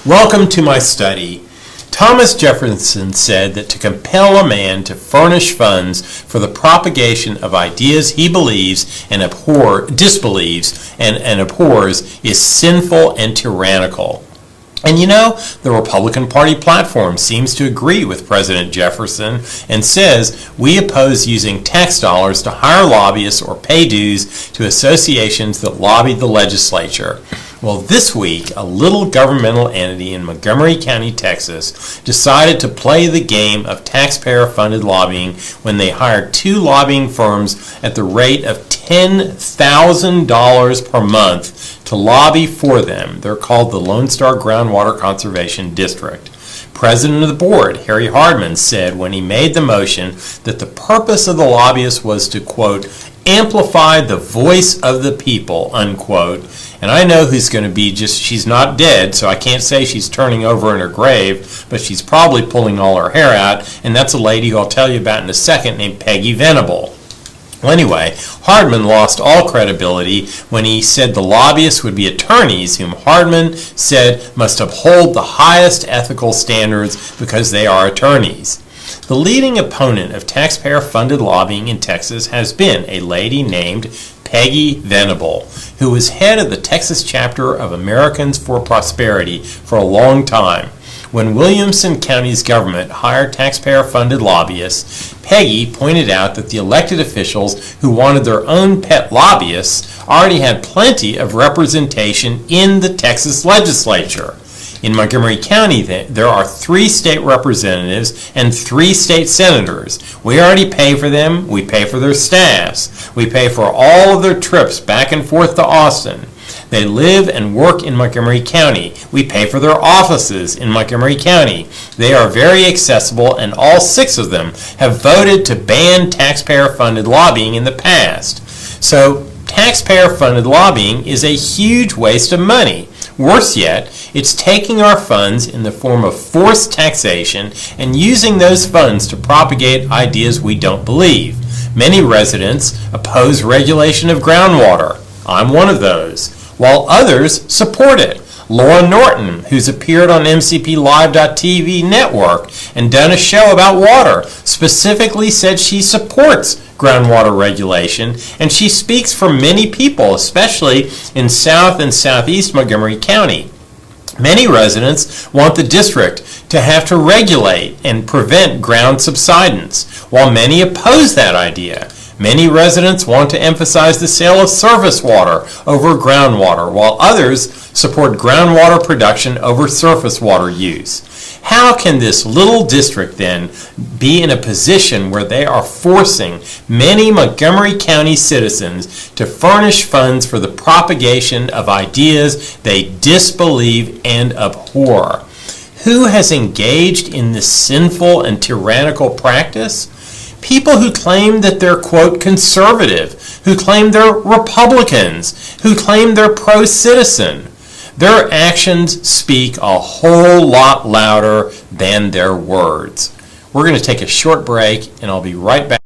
Welcome to my study. Thomas Jefferson said that to compel a man to furnish funds for the propagation of ideas he believes and disbelieves and abhors is sinful and tyrannical. And you know, the Republican Party platform seems to agree with President Jefferson and says we oppose using tax dollars to hire lobbyists or pay dues to associations that lobby the legislature. Well, this week, a little governmental entity in Montgomery County, Texas, decided to play the game of taxpayer-funded lobbying when they hired two lobbying firms at the rate of $10,000 per month to lobby for them. They're called the Lone Star Groundwater Conservation District. President of the board, Harry Hardman, said when he made the motion that the purpose of the lobbyists was to, quote, amplify the voice of the people, unquote. And I know who's going to be she's not dead, so I can't say she's turning over in her grave, but she's probably pulling all her hair out, and that's a lady who I'll tell you about in a second named Peggy Venable. Well, anyway, Hardman lost all credibility when he said the lobbyists would be attorneys whom Hardman said must uphold the highest ethical standards because they are attorneys. The leading opponent of taxpayer-funded lobbying in Texas has been a lady named Peggy Venable, who was head of the Texas chapter of Americans for Prosperity for a long time. When Williamson County's government hired taxpayer-funded lobbyists, Peggy pointed out that the elected officials who wanted their own pet lobbyists already had plenty of representation in the Texas legislature. In Montgomery County, there are 3 state representatives and 3 state senators. We already pay for them. We pay for their staffs. We pay for all of their trips back and forth to Austin. They live and work in Montgomery County. We pay for their offices in Montgomery County. They are very accessible, and all 6 of them have voted to ban taxpayer-funded lobbying in the past. So, taxpayer-funded lobbying is a huge waste of money. Worse yet, it's taking our funds in the form of forced taxation and using those funds to propagate ideas we don't believe. Many residents oppose regulation of groundwater. I'm one of those, while others support it. Laura Norton, who's appeared on MCPLive.tv network and done a show about water, specifically said she supports groundwater regulation, and she speaks for many people, especially in South and Southeast Montgomery County. Many residents want the district to have to regulate and prevent ground subsidence, while many oppose that idea. Many residents want to emphasize the sale of surface water over groundwater, while others support groundwater production over surface water use. How can this little district then be in a position where they are forcing many Montgomery County citizens to furnish funds for the propagation of ideas they disbelieve and abhor? Who has engaged in this sinful and tyrannical practice? People who claim that they're, quote, conservative, who claim they're Republicans, who claim they're pro-citizen. Their actions speak a whole lot louder than their words. We're going to take a short break, and I'll be right back.